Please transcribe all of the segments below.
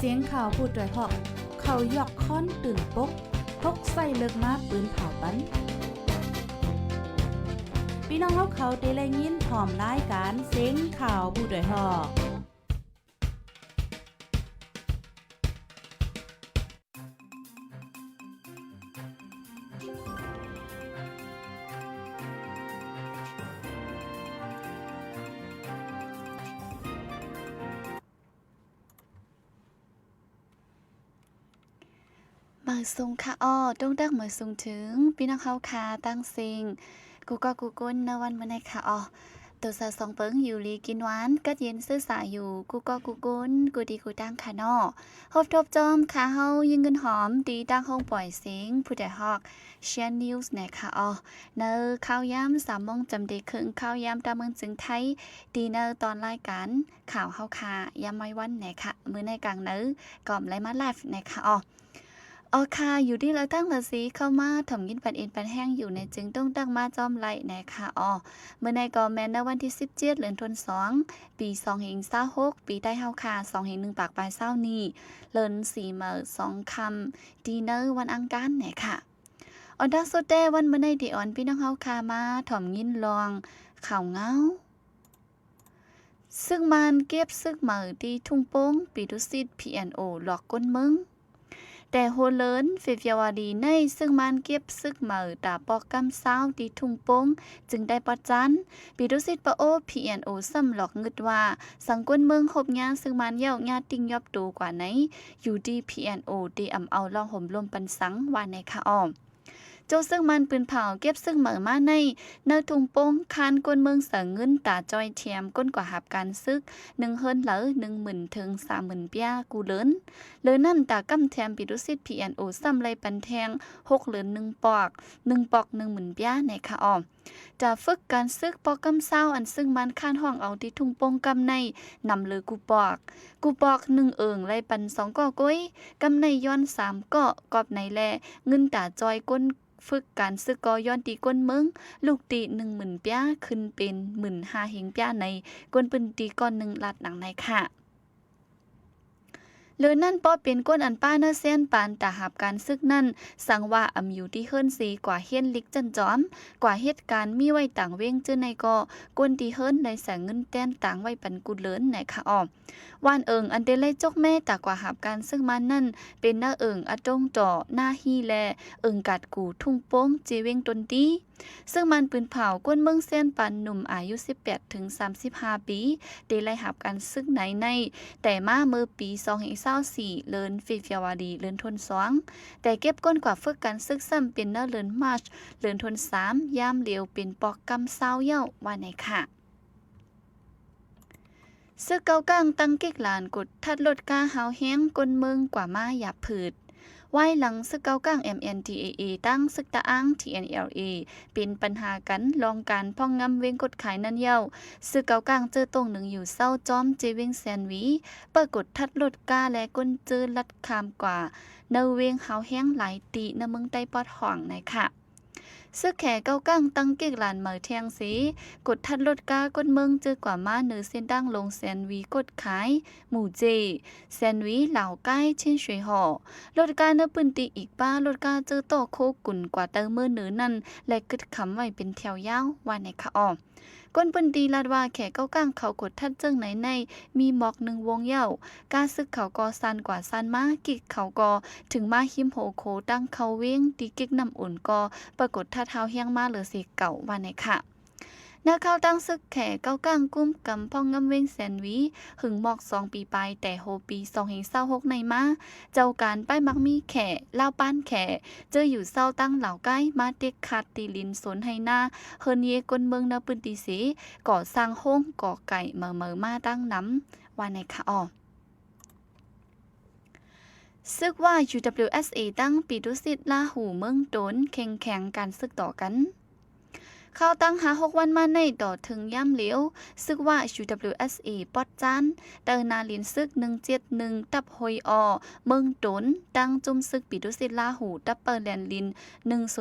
สียงข่าวพูดด้วยหอกเขายอกค้อนตื่นปกพกใส่เลิกมาปืนเผาปันพี่น้องเขาได้แลยินพร้อมรายการเสียงข่าวพูดด้วยหอกมาส่งค่ะต้องดักมาส่งถึงพี่น้องเขาค่ะตั้งซิงกูก็กูก้นในวันมื้อในค่ะตัวสะสองเปิงอยู่ลีกินหวานกัดเย็นซื้อสายอยู่กูก็กูก้นกูดีกูตั้งค่ะฮบทบจอมค่ะเฮายิงเงินหอมดีตั้งห้องปล่อยเสียงผู้ใดฮอกเชียร์นิวส์ในค่ะเนอข้าวยำ3 โมงจำได้ครึ่งข้าวยำตามเมืองจึงไทยดีเนอตอนรายการข่าวเฮาค่ะยำไว้วันไหนค่ะมื้อในกลางเนอก่อมไลมาไลฟ์ในค่ะค่ะอยู่ที่เราตั้งละสีเข้ามาถมยินปันเอ็นปันแห้งอยู่ในจึงต้องตั้งมาจอมไล่นะคะเมื่อในกอแมนในวันที่17เดือนธันวาคมปี2526ปีใต้เฮาค่ะ2/1ปากปลายเศร้านี้เลิน4มื้อ2ค่ำดีเนอร์วันอังคารค่ะดักสุดแต่วันเมื่อในที่อ่อนพี่น้องเฮาค่ะมาถมยินลองข่าวเงาซึ่งมันเก็บซึกมื้อที่ทุ่งโป่งปีดุสิต P&O หลอกก้นมึงแต่โฮเลินเฟฟยวาดีในซึ่งมันเก็บซึกเหมือตาปอกกำเศร้าที่ทุ่งโป่งจึงได้ปะจันปีดุสิตปะโอ P&O ซ้ำหลอกงึดว่าสังกวนเมืองหบงานซึ่งมันเย้าญาติ่งยอบตูกว่าไหนอยู่ดี P&O ดีเอาลองห่มลมปันสังว่าในค่ะโจซึ่งมันปืนเผาเก็บซึ่งเหมือมาในเนื้อทุงโป้งคานกวนเมืองเสือเงินตาจอยเทียมก้นกว่าหับการซึก1 เฮิรนเหลอ10,000 ถึง 30,000ปียกูเลินเลยนั่นตากำแทมปิดุสิต P&O ซ้ำไรปันแทง6 เหลือน1 ปอก1 ปอก 10,000 ปียในค่ะจะฝึกการซึกปอกกำเศร้าอันซึ่งมันข้านห้องเอาที่ทุ่งโป้งกำในนำเลยกูปอก1 เอิงไรปัน2 ก่อก้อยกำในย้อน3 ก่อกอบในแลเงินตาจอยก้นฝึกการซึกกอย้อนตีก้นเมืองลูกตี10,000 ปียขึ้นเป็น15,000 หิงปียในก้นปืนตีก้อน1 ลัดหนังในค่ะเลยนั่นป้อเป็นก้นอันป้าเนอเซียนปานตาหับการซึกนั่นสั่งว่าอยู่ที่เฮิรนสีกว่าเฮียนลิกจันจอมกว่าเหตุการณ์มีไว้ต่างเว้งจื้อในก็ก้นที่เฮิรนในแสงเงินแต้นต่างไว้ปันกุเลินไหนค่ะวานเอิงอันเดลัยจกแม่ตากว่าหับการซึกมันนั่นเป็นหน้าเอิงอจงจ่อหน้าฮีแลเอิงกัดกูทุ่งโป้งเจเวงตนตีซึ่งมันปืนเผาก้นเมืองเซียนปันหนุ่มอายุ18 ถึง 35 ปีได้ไล่หับการซึกในแต่มาเมื่อปี2024เลินฟิฟยวาดีเลินทน2แต่เก็บก้นกว่าฝึกการซึกซ้ำเป็นเนเลินมาร์ชเลินทน3ย่ามเหลียวเป็นปอกกำเศร้าเย้าว่าไหนค่ะซึกเกากลางตั้งกิกหลานกดทัดลดกาหาวแห้งก้นเมืองกว่ามาหยาบผืดไว้หลังซึกเกากลาง MNDAA ตั้งซึกตะอ้าง TNLA เป็นปัญหากันลองการพ่องงำเวงกดขายนั่นเย้าซึกเกากลางเจอตรงหนึ่งอยู่เศร้าจอมเจเวงแซนวีเปิดกดทัดลดกาและก้นเจอลัดคามกว่าเนเวงหาวแห้งหลายตีในเมืองใต้ปอดห่องในค่ะซึกแขเก้าก้างตั้งเก็กหลานเหมอแทงสีกดทัดลดกากดเมืองเจอกว่ามาเนือเส้นดังลงแซนวีกดขายหมู่เจแซนวีเหล่าใกล้เช่นช่วยห่อลดกาเนื้อปืนตีอีกป้าลดกาเจอโตโคกุ่นกว่าเตอเมื่อเนือนั่นและกึดขำไว้เป็นแถวยาวว่าในค่ะก้นปืนตีลาดว่าแขเก้าก้างเขากดทัดเจิงในมีหมอก1 วงเย้ากาซึกเขากอซันกว่าซันมากิกเขากอถึงมาหิมโหโคตั้งเขาเว้งตีกิกน้ำอุ่นกอปรากฏทัดเท้าเฮียงมาเหลือสิเก่าว่าในค่ะนักข่าวตั้งซึกแขเก้าก้างกุ้มกำพ่องงำเว้งแสนวีหึงหมอก2 ปีไปแต่โฮปี2026ในมาเจ้าการป้ายมักมีแขเล่าป้านแขเจออยู่เศร้าตั้งเหล่าใกล้มาเด็กขาดตีลินสนให้หน้าเฮิรนเยกนเมืองนาปืนตีสีก่อสร้างห้องก่อไก่เหมอมาตั้งน้ำว่าในค่ะซึกว่า UWSA ตั้งปีดุสิตลาหูเมืองโดนแข่งการซึกต่อกันเข้าตั้งหา6 วันมาในต่อถึงย่ำเหลียวซึกว่า UWSA ปอดจานเตอนาลินซึก171ตับหอยเมืองโดนตั้งจุ่มซึกปีดุสิตลาหูตับเปอร์แลนลิน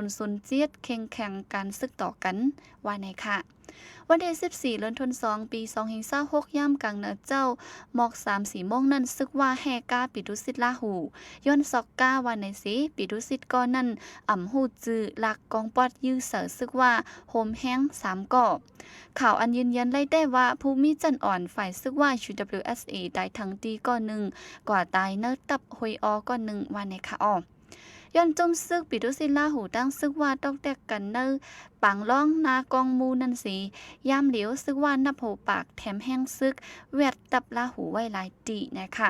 1007แข่งการซึกต่อกันว่าในค่ะ วันที่14เดือนธันวาคมปี2026ย่ำกลางเนื้อเจ้าหมอก 3-4 โมงนั้นซึกว่าแห่กาปิดุสิตลาหูย้อนซอกกาวันในสีปิดุสิตก่อนั้นอ่ำหูจื้อหลักกองปอดยื้อเสือซึกว่าโฮมแห้ง3ก่อข่าวอันยืนยันไล่ได้ว่าภูมิจันอ่อนฝ่ายซึกว่า UWSA ตายทั้งตีก่อหนึ่งกว่าตายเนื้อตับหวยออก่อหนึ่งวันในค่ะย้อนจมซึกปิดุสิตลาหูตั้งซึกว่าตอกแตกกันเนอปังล่องนากองมูนันสียามเหลียวซึกว่านับโหปากแถมแห้งซึกแวดตับลาหูไว้หลายตีนะคะ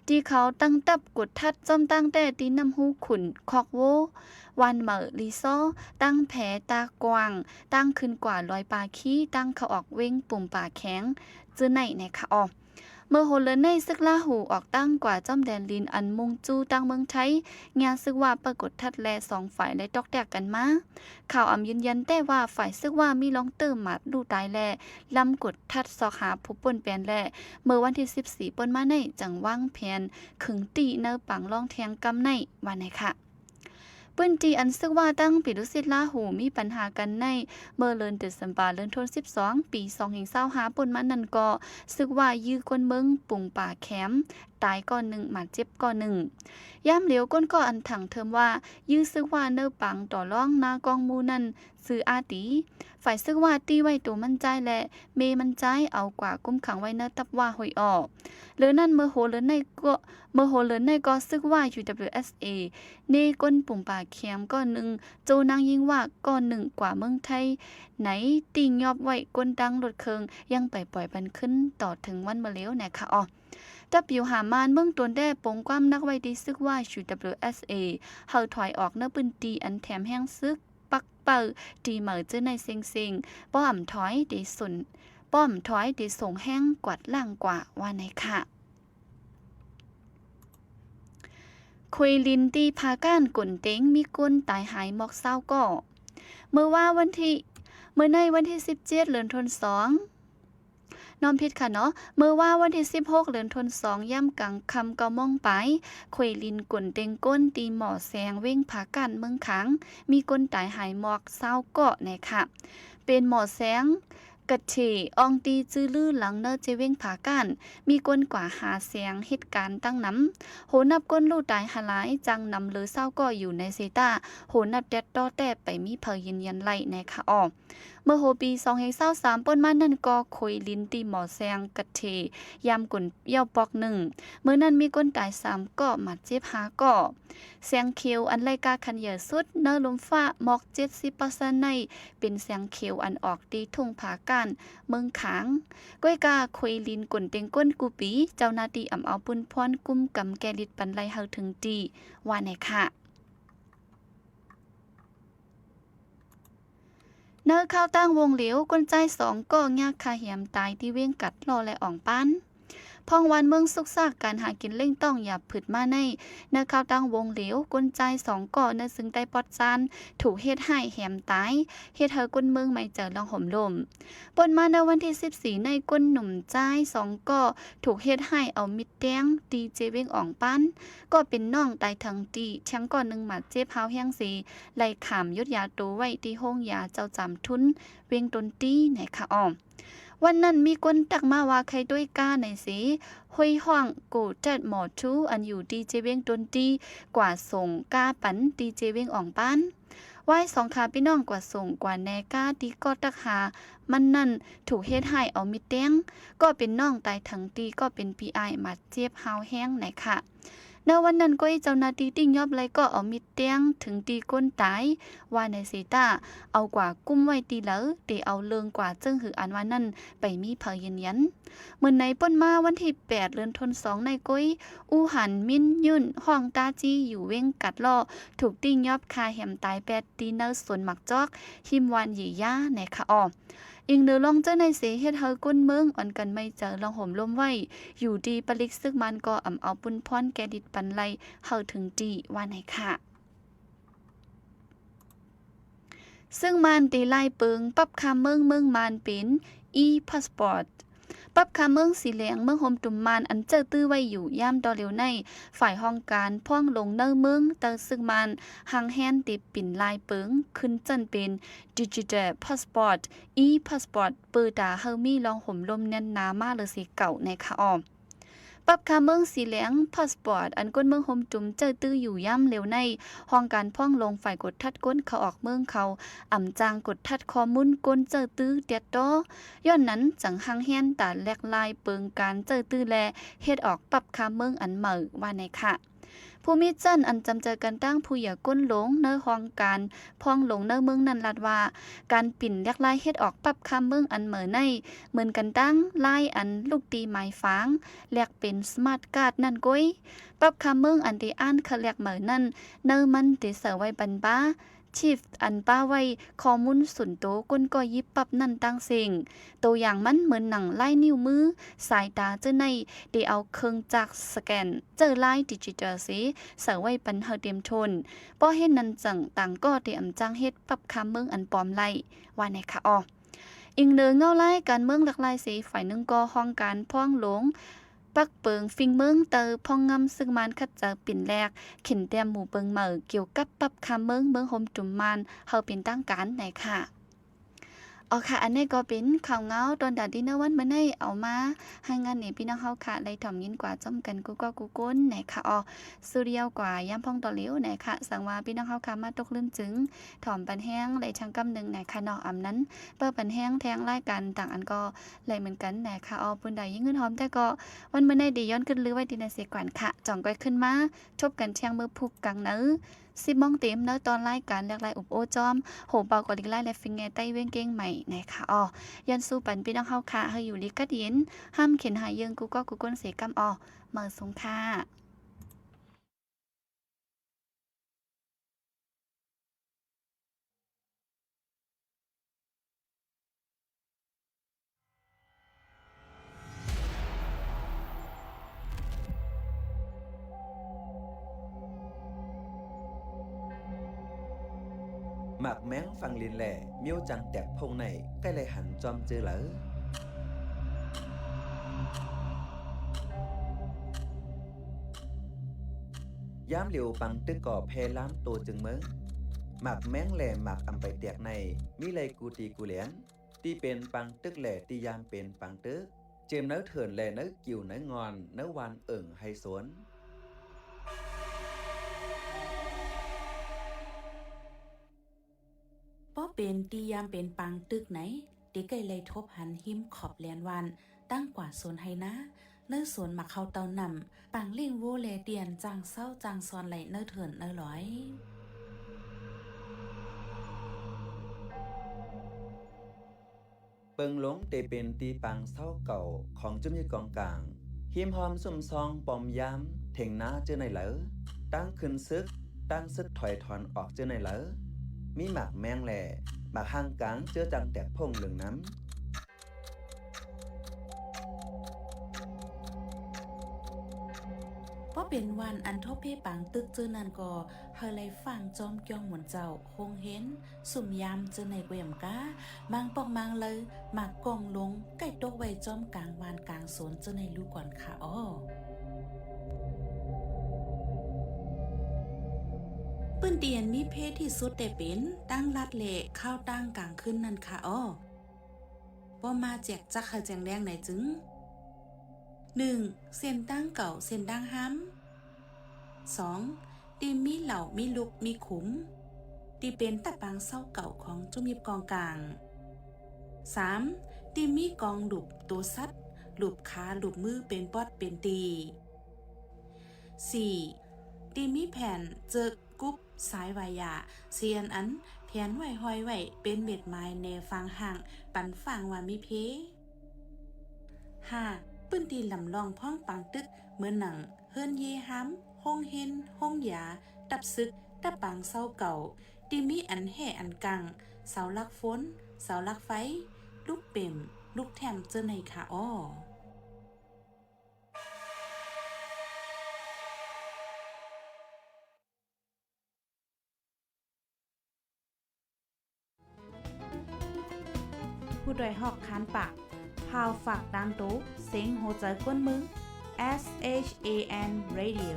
ที่เขาตั้งตับกดทัดจอมตั้งแต่ตีน้ำหูขุนคอกโววันเหมอลีโซตั้งแผลตากวางตั้งขึ้นกว่าลอยปลาขี้ตั้งเขาออกเว้งปุ่มป่าแข็งจื้อไหนนะคะเมื่อโฮเลนในซึกลาหูออกตั้งกว่าจอมแดนลินอันมุงจูตั้งเมืองไทยงานซึกว่าปรากฏทัดแล2ฝ่ายและตอกแตกกันมาข่าวยืนยันแต่ว่าฝ่ายซึกว่ามีลองเติมหมัดดูตายแลลำกดทัดซอกหาผู้ป่นแปลนแลเมื่อวันที่14ป่นมาในจังว่างแผนขึงตีเนอปังล่องแทงกำในวันไหนค่ะปืนจีอันซึกว่าตั้งปิดุสิตลาหูมีปัญหากันในเมื่อเดือนเดือนธันวาคมเดือนธันวาคม12ปี2025ป่นมานั่นก็ซึกว่ายื้อก้นเมืองปุ่งป่าแคมตายก่อนหนึ่งหมาเจ็บก่อนหนึ่งย่ามเหลียวก้นก็อันถังเทิมว่ายื้อซึกว่าเนอปังต่อร่องนากองมูนั่นซื้ออาตีฝ่ายซึกว่าตีไว้ตัวมั่นใจและเมมั่นใจเอากว่ากุมขังไว้เนอตับว่าหอยออกหรือนั่นเมื่อโหเลินในก็ซึกว่า UWSA เนก้นปุ่มป่าแคมก้อนหนึ่งโจนางยิงว่าก้อนหนึ่งกว่าเมืองไทยไหนติงยอบไว้ก้นดังรถเคิงยังไปปล่อยบันขึ้นต่อถึงวันมาแล้วนะคะดับอยู่หามานเมืองตนได้ปงความนักไว้ดีซึกว่า UWSA เฮาถอยออกเนื้อปืนตีอันแถมแห้งซึกปักเป่าตีเหมือเจอในเซิงป้อมถอยดีสุนป้อมถอยดีส่งแห้งกวาดล่างกว่าว่าไหนค่ะคุยลินตีพาก้านกุนเต็งมีก้นตายหายหมอกเศร้าก่อเมื่อในวันที่17เดือนธันวาคมน้อมพิษค่ะเนาะเมื่อว่าวันที่16เดือนธันวาคมย่ำกลางคำ9 โมงไปคุยลินกุนเต็งก้นตีหมอแสงเว้งผาก้านเมืองขังมีก้นตายหายหมอกเศร้าก่อนะคะเป็นหมอแสงกะเถอองตีจื้อลื้อหลังเนอเจเว้งผาก้านมีก้นกว่าหาเสียงเหตุการณ์ตั้งน้ำโหนับก้นลู่ตายหลายจังนำเลือเศร้าก็อยู่ในเซตาโหนับแดดต้อแต่ไปมีเพยินยันไล่ในค่ะเมื่อโหปี2023ป่นมานั่นก็คุยลินตีหมอแซงกะเทยามกุนเย่าปอก1เมื่อนั้นมีก้นตาย3ก็มาเจ็บ5ก็แสงเขียวอันไล่กาคันเหยื่อสุดเนอลมฟ้าหมอก 70% ในเป็นแสงเขียวอันออกตีทุ่งผาก้านเมืองขางก้อยกาคุยลินกุนเต็งก้นกูปีเจ้าหน้าที่อำเอาปุ้นพรกุมกำแกลิดปันไลเฮาถึงตีว่าไหนค่ะเนื้อข้าวตั้งวงเหลียวก้นใจ2ก็ยากคาเหียมตายที่เว้งกัดรอและอ่องปั้นพองวันเมืองสุกซากการหากินเล่งต้องอย่าผึดมาในเนื้อข้าวตั้งวงเหลียวก้นใจ2ก็เนื้อซึ่งใต้ปอดจานถูกเฮ็ดให้แหมตายเฮ็ดเธอก้นเมืองไม่เจอลองห่มลมปนมาในวันที่14ในก้นหนุ่มใจ2ก็ถูกเฮ็ดให้เอามิดแดงตีเจเว้งอ่องปั้นก็เป็นน้องตายทั้งตีแชงก่อน1หมัดเจ็บเฮาแห้งสีไล่ขามยุดยาตัวไว้ที่ห้องยาเจ้าจำทุนเวงตนตีไหนค่ะวันนั้นมีคนตักมาว่าใครด้วยก้าในสีห้อยห้องกูจัดหมอทูอันอยู่ดีเจเวงตนตีกว่าส่งก้าปันดีเจเวงอ่องปั้นไว้2ขาพี่น้องกว่าส่งกว่าแนก้าตีก็ตักหามันนั่นถูกเฮ็ดให้เอามิดแดงก็เป็นน้องตายทั้งตีก็เป็นปีไอมาเจ็บเฮาแห้งไหนค่ะในวันนั้นก็เจ้าหน้าที่ติ้งยอบเลยก็เอามิดแดงถึงตีก้นตายว่าในเซตาเอากว่ากุ้มไว้ตีเหลอเตเอาเลิงกว่าจึงหืออันว่านั่นไปมีเพยินยันเหมือนในป่นมาวันที่8เดือนธันวาคมในก้อยอูหันมินยุ่นห้องตาจีอยู่เว้งกัดล่อถูกติ้งยอบคาแหมตาย8ตีเนอสวนหมักจอกหิมวันหยีย่าในค่ะอิงเดือลองเจ้าในเสเฮ็ดเฮาก้นเมืองอ่อนกันไม่เจอลองห่มลมไว้อยู่ดีปลิกซึกมันก็อำเอาปุ้นพรแกดิดปันไลเฮาถึงดีว่าไหนค่ะซึ่งมันตีไล่เปิงปรับคำเมืองมันเป็น e-passport ปับคาเมืองสีเหลียงเมืองโฮมตุมมานอันเจอตื้อไว้อยู่ย่ามดอเหลียวในฝ่ายห้องการพ่วงลงเนอเมืองเตอซึ่งมันหังแฮนติปิ่นลายเปิงขึ้นจันเป็นดิจิทัลพาสปอร์ตพาสปอร์ตเปิดตาเฮามีลองห่มลมเนียนนามาเลยสิเก่าในค่ะออมปับคาเมืองสีเหลียงพาสปอร์ตอันก้นเมืองโฮมจุมเจอตื้ออยู่ย่ำเหลียวในห้องการพ่วงลงฝ่ายกดทัดก้นเขาออกเมืองเขาอ่ำจางกดทัดคอมุนก้นเจอตื้อเดียดดอย้อนนั้นจังหังแฮนตาแลกลายเปิงการเจอตื้อแลเฮ็ดออกปับคาเมืองอันเหม่อว่าในค่ะผู้มีจันอันจำเจอกันตั้งผู้อย่าก้นหลงเนื้อห้องการพ่องหลงเนื้อเมืองนันลัดว่าการปิ่นแลกลายเฮ็ดออกปับคาเมืองอันเหม่อในเหมือนกันตั้งลายอันลูกตีไม้ฟางแลกเป็นสมาร์ทการ์ดนั่นก้อยปับคาเมืองอันที่อ่านเขาแลกเหม่อนั่นเนื้อมันที่เสือไว้บรรบ้าชีฟอันป้าไว้ข้อมูลส่วนโตก้นก็ยิบปับนั่นตั้งสิ่งตัวอย่างมันเหมือนหนังลายนิ้วมือสายตาเจ้าในได้เอาเครื่องจักรสแกนเจอลายดิจิทัลสีเสือไว้ปันเฮาเตรียมทนป้อเฮ็ดนั้นจังต่างก็ได้อำจังเฮ็ดปับคำเมืองอันปลอมไล่ว่าในค่ะอ้ออิงเนือเงาไล่การเมืองหลักลายสีฝ่ายหนึ่งก็ห้องการพ่องหลงปักเปิงฟิงเมืองเตอพ่องงำซึ่งมันคัดเจอปิ่นแรกขินเตียมหมู่เปิงเหม่อเกี่ยวกับปับคำเมืองโฮมจุมมันเฮาเป็นตั้งการไหนค่ะอ๋อค่ะอันนี้ก็เป็นข่าวเงาตอนดาดินเนอร์วันมื้อนี้เอามาให้งานนี่พี่น้องเฮาค่ะเลยถ่อมยินกว่าจ้อมกันกูก็กูก้นไหนค่ะอ๋อสุริยกว่าย่ำพ่องต่อเหลียวไหนค่ะสังว่าพี่น้องเฮาค่ะมาตกลืมจึงถ่อมปันแห้งเลยช่างกำนึงไหนค่ะเนาะอำนั้นเปิ้ปันแห้งแทงรายการต่างอันก็เลยเหมือนกันไหนค่ะอ๋อปืนใดยิ่งเงินหอมแต่ก็วันมื้อนี้ได้ย้อนขึ้นลือไว้ที่ในเสียก่อนค่ะจ่องก้อยขึ้นมาทบกันเที่ยงมือพุกกังเนื้อ10 โมงเต็มเนื้อตอนรายการแลกลายอุบโอจอมโหเบากว่าลิกไล่และฟิงเงใต้เว้งเก้งใหม่ไหนค่ะอ๋อยันสู้ปันพี่น้องเฮาค่ะให้อยู่ลิกัดเย็นห้ามเข็นหายเยิงกูก็กูก้นเสกำออเมื่อสงค่ะหมากแม้งฟังลินแหล่เมียวจังแตกพงในใกล้เลยหันจอมเจอเหลอยามเหลียวปังตึกก่อเพล้ามโตจึงเมืองหมากแม้งแหล่หมากอำไปแตกในมิเลยกูตีกูเหลียนที่เป็นปังตึกแหล่ที่ยามเป็นปังตึกเจมเนื้อเถินแหล่เนื้อกิ่วเนื้องอนเนื้อวานเอิ่งให้สวนป้อเป็นตียามเป็นปังตึกไหนติไกเลยทบหันหิมขอบแลนวันตั้งกว่าโซนไฮนะเนื้อสวนมาเข้าเตานำปังเล่งโวแลเดียนจางเศร้าจางซอนไหลเนื้อเถินเนื้อร้อยเปิงหลงเตเป็นตีปังเศร้าเก่าของจุ้มยี่กองกลางหิมหอมสุ่มซองปอมยามเถ่งน้าเจอในเหลอตั้งขึ้นซึกตั้งซึกถอยถอนออกเจอในเหลอมีหมากแมงแหล่หมากห้างกลางเจอจังแตกพงเหลืองน้ำป้อเป็นวันอันทบเพปังตึกเจอนันก็เฮาเลยฟังจอมเกียงหมุนเจ้าคงเห็นสุ่มยามเจอในเกวียมก้าบางปอกมังเลยหมากกองลงใกล้ตกไว้จอมกลางวานกลางสวนเจอในลูกก่อนค่ะอ้อปืนเตียนมีเพศที่สุดแต่เป็นตั้งลัดเละเข้าตั้งกลางขึ้นนั่นค่ะอ้อป้อมาแจกจักขะแจงแดงไหนจึง1. เส้นตั้งเก่าเส้นดังห้ำ 2. ตีมีเหล่ามีลุกมีขุมตีเป็นตะปางเศร้าเก่าของจุ่มยิบกองกลาง 3. ตีมีกองหลุบตัวซัดหลุบขาหลุบมือเป็นปอดเป็นตี 4. ตีมีแผ่นเจอกุ๊บสายวายาเซียนอันแผ่นไหวห้อยไหวเป็นเม็ดไม้แนฟังห่างปันฟังว่ามีเพ 5. ปื้นตีลำลองพ้องปังตึกเหมือนหนังเฮิรนเยห้ำห้องเฮนห้องยาตับซึกตะปังเศร้าเก่าตีมีอันแห่อันกังเสาลักฝนเสาลักไฟลูกเป่มลูกแถมเจอในขาอ้อผู้โดยหอกคานปากเฮ พาวฝากดังตู้เสียงโหใจก้นมึง SHAN Radio